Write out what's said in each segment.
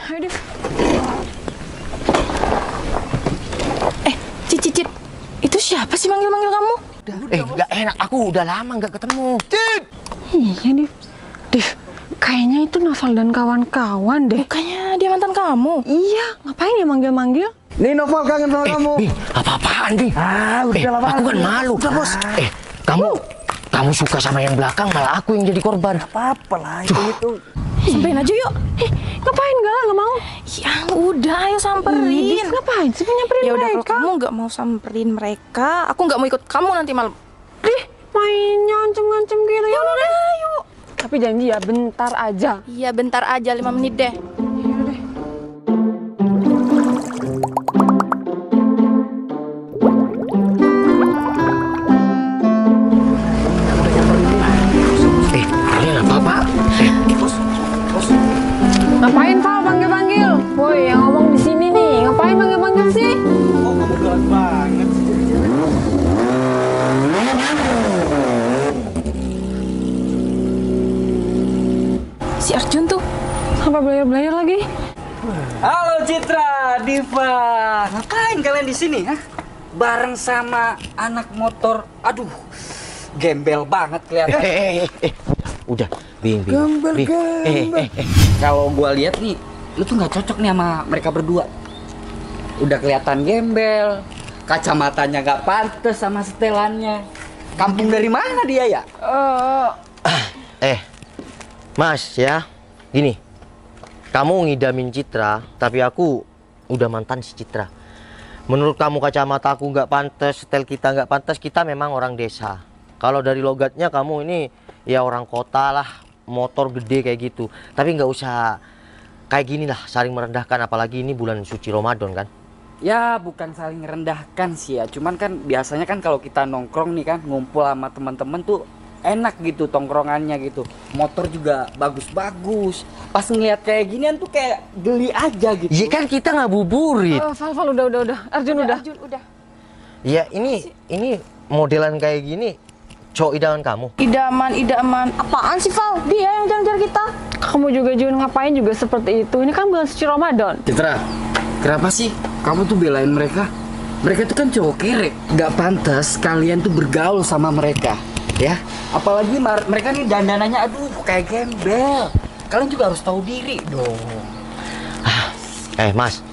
Ayo, Div. Cicit. Itu siapa sih manggil-manggil kamu? Nggak enak. Aku udah lama nggak ketemu. Cit! Iya, Div, kayaknya itu Noval dan kawan-kawan deh. Bukannya dia mantan kamu? Iya, ngapain dia manggil-manggil? Nih Noval kangen sama kamu. Bing, apa-apaan, Bing? Udah lama. Aku kan malu. Udah, Bos. Kamu suka sama yang belakang, malah aku yang jadi korban. Apa-apa lah itu. Samperin aja yuk. Ngapain nggak mau? Ya udah, ayo samperin. Ngapain sih nyamperin mereka? Ya udah, kalau kamu nggak mau samperin mereka, aku nggak mau ikut kamu nanti malam. Mainnya ngancem-ngancem gitu. Ya udah, yuk. Tapi janji ya, bentar aja. Iya, bentar aja, 5 menit deh. Ngapain Val panggil-panggil? Woi, yang ngomong di sini nih, ngapain panggil-panggil sih? Oh, kamu galak banget sih. Si Arjun tuh sampai belajar-belajar lagi. Halo Citra, Diva. Ngapain kalian di sini, ha? Bareng sama anak motor. Aduh, gembel banget kelihatan. Udah, Bing. Gembel. Kalau gua lihat nih, lu tuh nggak cocok nih sama mereka berdua. Udah kelihatan gembel, kacamatanya nggak pantas sama setelannya. Kampung dari mana dia ya? Mas ya, gini. Kamu ngidamin Citra, tapi aku udah mantan si Citra. Menurut kamu kacamata aku nggak pantas, setel kita nggak pantas, kita memang orang desa. Kalau dari logatnya kamu ini ya orang kota lah, motor gede kayak gitu. Tapi nggak usah kayak gini lah, saling merendahkan, apalagi ini bulan suci Ramadan kan. Ya bukan saling merendahkan sih ya, cuman kan biasanya kan kalau kita nongkrong nih kan, ngumpul sama teman-teman tuh enak gitu tongkrongannya gitu. Motor juga bagus-bagus. Pas ngeliat kayak ginian tuh kayak geli aja gitu. Iya kan kita ngabuburit. Val, udah. Arjun udah. Ya ini modelan kayak gini cowok idaman kamu. Idaman. Apaan sih Val? Dia yang jalan-jalan kita. Kamu juga Jun, ngapain juga seperti itu? Ini kan bulan suci Ramadan. Citra, kenapa sih kamu tuh belain mereka? Mereka tuh kan cowok kere. Gak pantas kalian tuh bergaul sama mereka. Ya, apalagi mereka nih dandanannya aduh kayak gembel. Kalian juga harus tahu diri dong. Mas,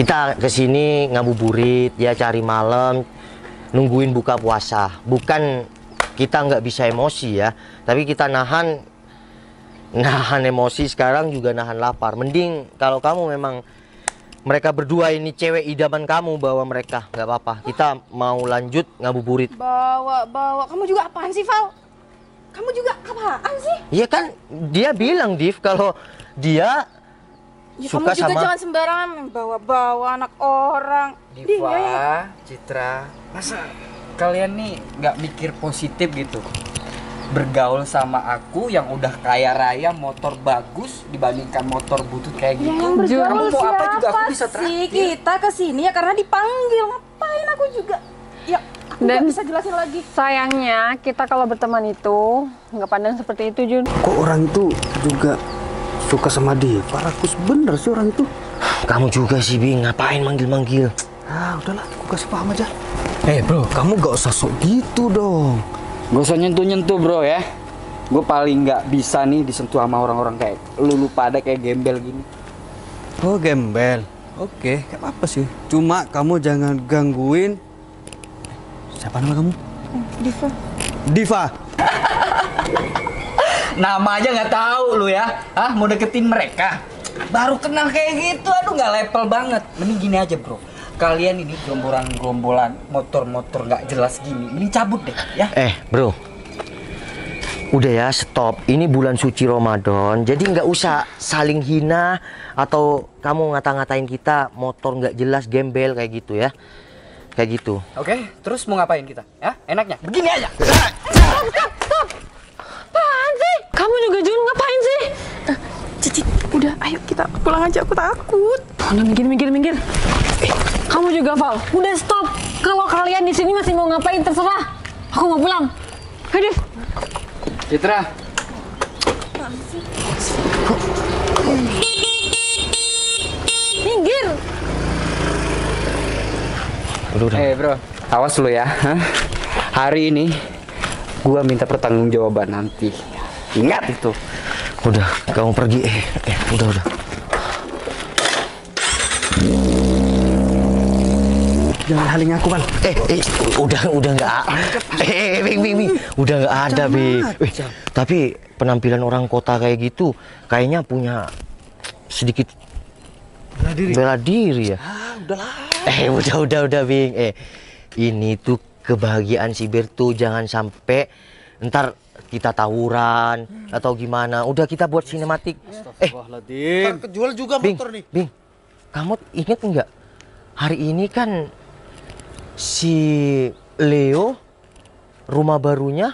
kita kesini ngabuburit ya, cari malam, nungguin buka puasa. Bukan kita nggak bisa emosi ya, tapi kita nahan emosi sekarang juga nahan lapar. Mending kalau kamu memang mereka berdua ini cewek idaman kamu, bawa mereka, nggak apa-apa. Kita mau lanjut ngabuburit. Bawa. Kamu juga apaan sih, Val? Kamu juga apaan sih? Iya kan, dia bilang, Div, kalau dia ya, suka kamu juga sama... jangan sembarangan bawa anak orang. Diva, Citra, masa kalian nih nggak mikir positif gitu? Bergaul sama aku yang udah kaya raya, motor bagus dibandingkan motor butut kayak gitu. Yang bergaul mau apa juga aku siapa bisa sih? traktir. Kita kesini ya karena dipanggil. Ngapain aku juga? Ya, aku nggak bisa jelasin lagi. Sayangnya kita kalau berteman itu nggak pandang seperti itu, Jun. Kok orang itu juga suka sama dia? Rakus bener sih orang itu. Kamu juga sih, Bing, ngapain manggil-manggil? Udahlah, aku kasih paham aja. Bro, kamu gak usah sok gitu dong. Gak usah nyentuh-nyentuh bro ya. Gue paling nggak bisa nih disentuh sama orang-orang kayak lu pada kayak gembel gini. Oh, gembel. Oke, gak apa-apa sih. Cuma kamu jangan gangguin. Siapa nama kamu? Diva. Nama aja nggak tahu lu ya. Mau deketin mereka. Baru kenal kayak gitu, aduh nggak level banget. Mending gini aja bro. Kalian ini gerombolan motor-motor nggak jelas gini, mending cabut deh ya. Bro, udah ya, stop. Ini bulan suci Ramadan, jadi nggak usah saling hina atau kamu ngata-ngatain kita motor nggak jelas, gembel kayak gitu ya, kayak gitu. Oke, terus mau ngapain kita? Ya, enaknya begini aja. Stop. Apaan sih? Kamu juga Jun, ngapain sih? Cici, udah, ayo kita pulang aja, aku takut. Minggir. Kamu juga, Val. Udah stop. Kalau kalian di sini masih mau ngapain terserah. Aku mau pulang. Ayo, Citra. Udah. Bro, awas lu ya. Hah? Hari ini gua minta pertanggungjawaban nanti. Ingat itu. Udah, kamu pergi. Udah. Jangan haling aku, Bang. Udah nggak. Bing. Udah nggak ada, Bing. Tapi penampilan orang kota kayak gitu, kayaknya punya sedikit bela diri ya. Udahlah. Udah, Bing. Ini tuh kebahagiaan si Berto, jangan sampai ntar kita tawuran atau gimana. Udah, kita buat sinematik. Astagfirullahaladzim. Kejual juga Bing, motor nih. Bing, kamu inget nggak? Hari ini kan si Leo rumah barunya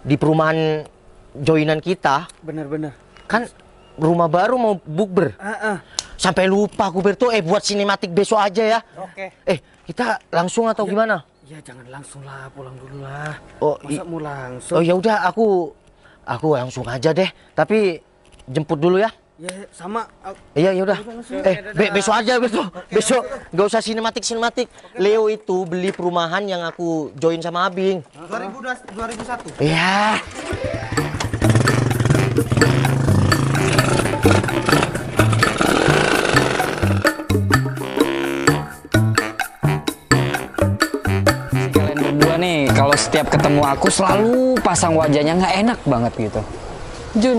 di perumahan joinan kita. Bener. Kan rumah baru mau bukber. Sampai lupa aku Berto, buat sinematik besok aja ya. Oke. Kita langsung atau gimana? Ya jangan langsung lah, pulang dulu lah. Oh, Masa mau langsung? Oh ya udah, aku langsung aja deh. Tapi jemput dulu ya. Ya sama. Iya ya udah. Besok aja besok nggak usah sinematik. Leo itu beli perumahan yang aku join sama Abing. 2001. Iya. Kalian berdua nih, kalau setiap ketemu aku selalu pasang wajahnya nggak enak banget gitu. Jun,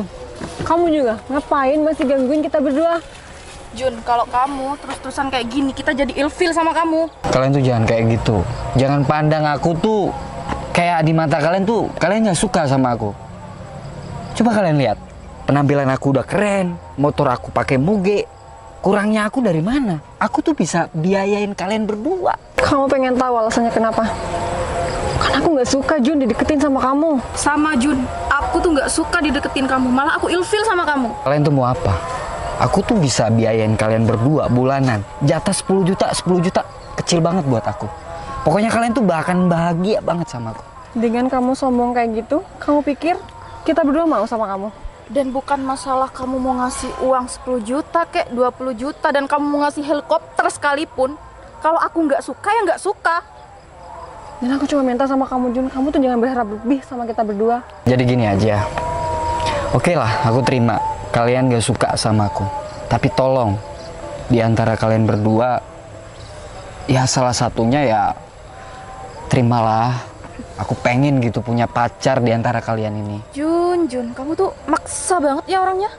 kamu juga ngapain masih gangguin kita berdua? Jun, kalau kamu terus-terusan kayak gini, kita jadi ilfil sama kamu. Kalian tuh jangan kayak gitu. Jangan pandang aku tuh kayak di mata kalian tuh, kalian nggak suka sama aku. Coba kalian lihat, penampilan aku udah keren, motor aku pakai Muge. Kurangnya aku dari mana? Aku tuh bisa biayain kalian berdua. Kamu pengen tahu alasannya kenapa? Kan aku nggak suka Jun dideketin sama kamu. Sama Jun, aku tuh nggak suka dideketin kamu, malah aku ilfil sama kamu. Kalian tuh mau apa? Aku tuh bisa biayain kalian berdua bulanan. Jatah 10 juta, kecil banget buat aku. Pokoknya kalian tuh bahkan bahagia banget sama aku. Dengan kamu sombong kayak gitu, kamu pikir kita berdua mau sama kamu? Dan bukan masalah kamu mau ngasih uang 10 juta kek, 20 juta, dan kamu mau ngasih helikopter sekalipun. Kalau aku nggak suka, ya nggak suka. Dan aku cuma minta sama kamu Jun, kamu tuh jangan berharap lebih sama kita berdua. Jadi gini aja. Oke lah, aku terima. Kalian gak suka sama aku. Tapi tolong, di antara kalian berdua, ya salah satunya ya terimalah. Aku pengen gitu punya pacar di antara kalian ini. Jun, kamu tuh maksa banget ya orangnya.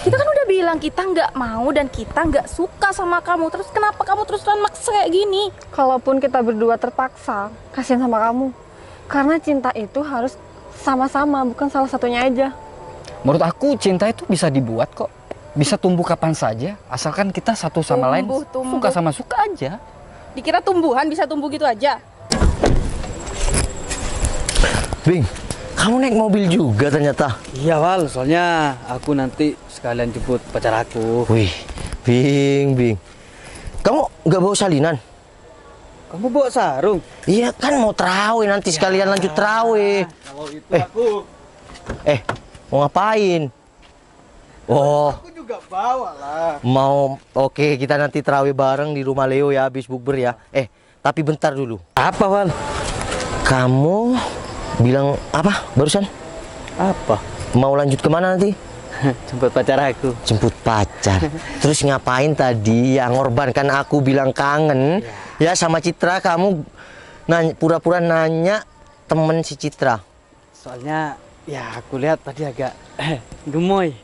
Kita kan udah bilang kita nggak mau dan kita nggak suka sama kamu. Terus kenapa kamu terus-terusan maksa kayak gini? Kalaupun kita berdua terpaksa, kasihan sama kamu. Karena cinta itu harus sama-sama, bukan salah satunya aja. Menurut aku cinta itu bisa dibuat kok. Bisa tumbuh kapan saja, asalkan kita satu sama lain suka sama suka aja. Dikira tumbuhan bisa tumbuh gitu aja? Bing, kamu naik mobil juga ternyata. Iya, Wal. Soalnya aku nanti sekalian jemput pacar aku. Wih, Bing. Kamu nggak bawa salinan? Kamu bawa sarung? Iya kan mau terawih nanti sekalian lanjut terawih. Kalau itu aku. Mau ngapain? Oh, Aku juga bawa lah. mau oke kita nanti terawih bareng di rumah Leo ya habis bukber ya. Tapi bentar dulu. Apa, Wal? Kamu bilang apa barusan? Apa? Mau lanjut kemana nanti? Jemput pacar aku. Jemput pacar. Terus ngapain tadi? Ya ngorbankan aku bilang kangen ya sama Citra. Kamu pura-pura nanya temen si Citra. Soalnya ya aku lihat tadi agak gemoy.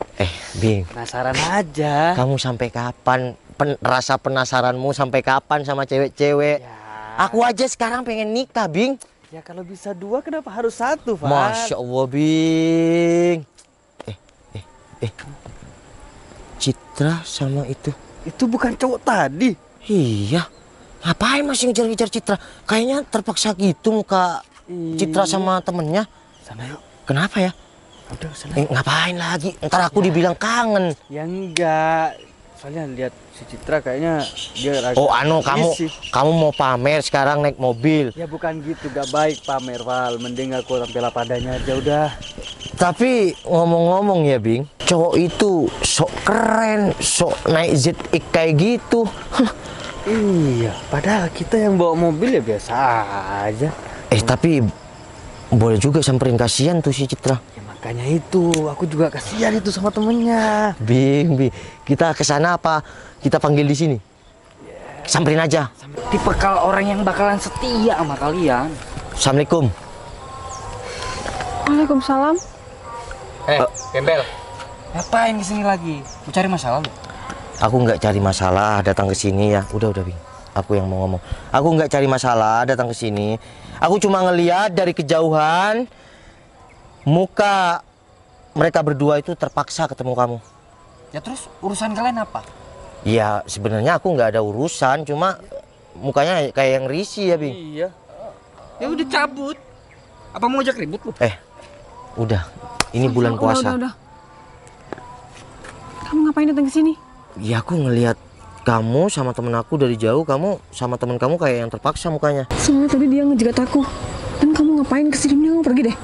Bing, Penasaran aja. kamu sampai kapan rasa penasaranmu sampai kapan sama cewek-cewek? Ya. Aku aja sekarang pengen nikah, Bing. Ya kalau bisa dua kenapa harus satu, Pak? Masya Allah, Bing. Citra sama itu. Itu bukan cowok tadi. Iya. Ngapain masih ngejar-ngejar Citra? Kayaknya terpaksa gitu muka Citra sama temennya. Sana yuk. Kenapa ya? Udah sana. Ngapain lagi? Ntar aku dibilang kangen. Ya enggak. Soalnya lihat si Citra kayaknya dia agak Oh, kamu risih. kamu mau pamer sekarang naik mobil. Ya bukan gitu, gak baik pamer, Val. Mending aku tampil apa adanya aja udah. Tapi ngomong-ngomong ya, Bing, cowok itu sok keren, sok naik ZX kayak gitu. Iya, padahal kita yang bawa mobil ya biasa aja. Tapi boleh juga samperin, kasihan tuh si Citra. Ya makanya itu, aku juga kasihan itu sama temennya. Bing, kita ke sana apa kita panggil di sini? Samperin aja. Tipe kalau orang yang bakalan setia sama kalian. Assalamualaikum. Waalaikumsalam. Gembel. Ngapain kesini lagi? Mau cari masalah lu? Aku nggak cari masalah datang ke sini ya. Udah Bing. Aku yang mau ngomong. Aku nggak cari masalah datang ke sini. Aku cuma ngeliat dari kejauhan muka mereka berdua itu terpaksa ketemu kamu. Ya terus urusan kalian apa? Ya sebenarnya aku nggak ada urusan, cuma mukanya kayak yang risih ya Bing. Iya. Ya udah cabut. Apa mau ajak ribut lu? Udah. Ini bulan puasa. Udah. Kamu ngapain datang ke sini? Ya aku ngelihat kamu sama temen aku dari jauh, kamu sama temen kamu kayak yang terpaksa mukanya. Soalnya tadi dia ngejegat aku. Dan kamu ngapain kesini? Kamu pergi deh.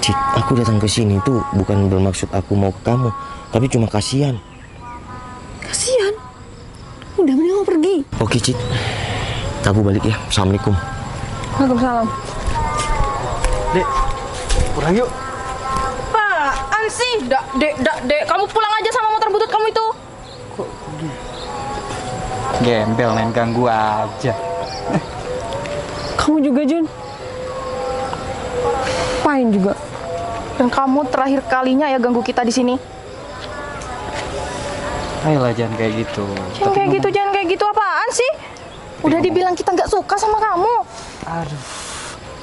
Cit, aku datang ke sini tuh bukan bermaksud aku mau ke kamu, tapi cuma kasihan. Kasihan. Udah, mending kamu pergi. Oke Cit, aku balik ya. Assalamualaikum. Waalaikumsalam. Dek, pulang yuk. Apaan sih? Dek, kamu pulang aja sama motor butut kamu itu. Gembel main ganggu aja. Kamu juga, Jun. Apain juga? Dan kamu terakhir kalinya ya ganggu kita di sini. Ayolah jangan kayak gitu. Jangan kayak gitu apaan sih? Udah dibilang kita nggak suka sama kamu. Aduh.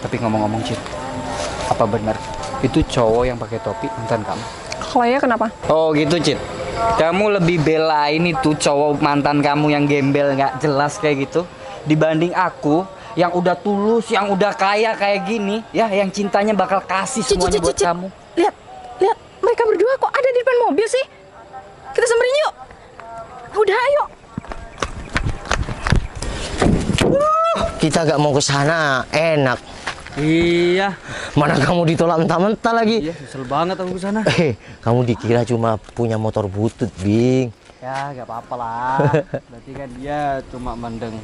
Tapi ngomong-ngomong Cit, apa benar itu cowok yang pakai topi mantan kamu? Kalau ya kenapa? Oh gitu Cit. Kamu lebih belain itu cowok mantan kamu yang gembel nggak jelas kayak gitu dibanding aku yang udah tulus, yang udah kaya kayak gini, ya, yang cintanya bakal kasih semuanya buat kamu. Lihat, mereka berdua kok ada di depan mobil sih? Kita samperin yuk. Udah, ayo. Kita gak mau ke sana, enak. Iya. Mana kamu ditolak mentah-mentah lagi? Iya, kesel banget aku kesana. Kamu dikira cuma punya motor butut, Bing. Ya, gak apa-apa lah. Berarti kan dia cuma mendeng.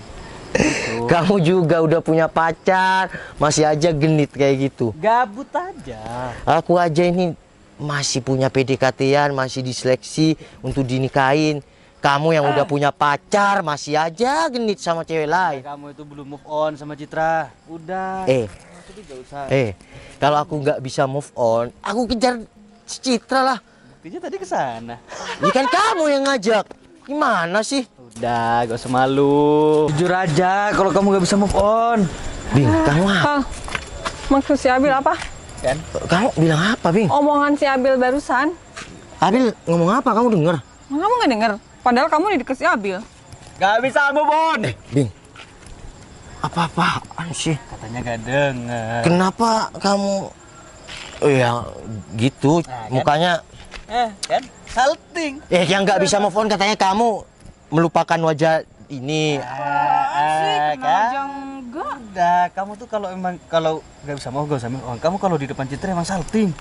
Gitu. Kamu juga udah punya pacar, masih aja genit kayak gitu. Gabut aja. Aku aja ini masih punya PDKT-an, masih diseleksi untuk dinikahin. Kamu yang udah punya pacar, masih aja genit sama cewek lain. Kamu itu belum move on sama Citra. Udah. Maksudnya gak usah. Kalau aku nggak bisa move on, aku kejar Citra lah. Buktinya tadi ke sana. Ini kan kamu yang ngajak. Gimana sih? Udah, gak usah malu. Jujur aja kalau kamu gak bisa move on. Bing, kamu apa? Maksud si Abil apa? Kan? Kamu bilang apa, Bing? Omongan si Abil barusan. Abil ngomong apa? Kamu denger? Kamu nggak denger? Padahal kamu di deket si Abil. Gak bisa move on. Bing, apa-apaan sih? Katanya gak denger. Kenapa kamu... ya gitu, Nah, kan? mukanya... Kan? Salting. yang nggak bisa move on katanya kamu melupakan wajah ini. Kan? Udah, kamu tuh kalau nggak bisa move on, kamu kalau di depan Citra emang salting.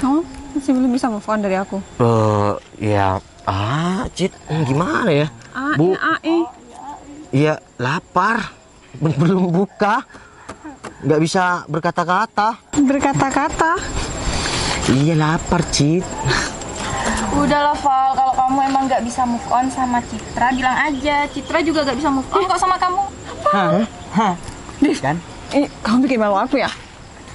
Kamu masih belum bisa move on dari aku. Cit, gimana ya? Bu, iya lapar, belum buka, nggak bisa berkata-kata. Berkata-kata? Iya lapar, Cit. Udahlah Val, kalau kamu emang nggak bisa move on sama Citra, bilang aja. Citra juga nggak bisa move on kok sama kamu. Kan? Kamu bikin malu aku ya?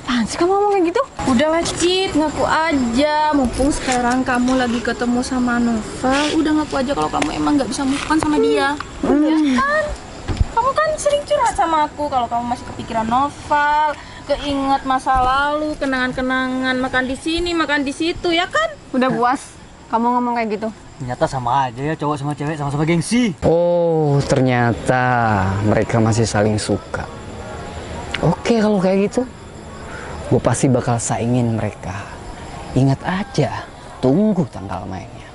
Apaan sih kamu ngomong kayak gitu? Udahlah Cit, ngaku aja. Mumpung sekarang kamu lagi ketemu sama Novel, udah ngaku aja kalau kamu emang nggak bisa move on sama dia. Ya kan? Kamu kan sering curhat sama aku kalau kamu masih kepikiran Novel, keinget masa lalu, kenangan-kenangan makan di sini, makan di situ, ya kan? Udah puas kamu ngomong kayak gitu? Ternyata sama aja ya, cowok sama cewek sama-sama gengsi. Oh, ternyata mereka masih saling suka. Oke, kalau kayak gitu, gue pasti bakal saingin mereka. Ingat aja, tunggu tanggal mainnya.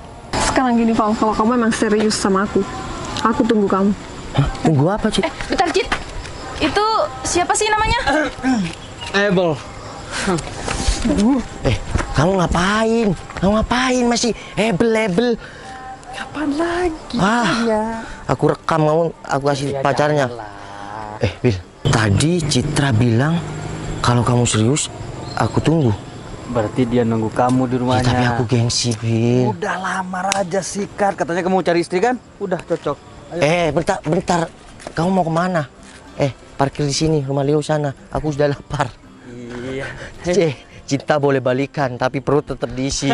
Sekarang gini Val, kalau kamu emang serius sama aku tunggu kamu. Hah? Tunggu apa, Cit? Bentar Cit, itu siapa sih namanya? Abel. Kamu ngapain? Kamu ngapain masih hebel-hebel? Kapan lagi? Aku rekam kamu, aku kasih pacarnya. Bil, tadi Citra bilang kalau kamu serius, aku tunggu. Berarti dia nunggu kamu di rumahnya. Tapi aku gengsi, Bil. Udah lamar aja sikat. Katanya kamu mau cari istri kan? Udah cocok. Ayo. Bentar. Kamu mau kemana? Parkir di sini, rumah Leo sana. Aku sudah lapar. Iya. Cinta boleh balikan, tapi perut tetap diisi.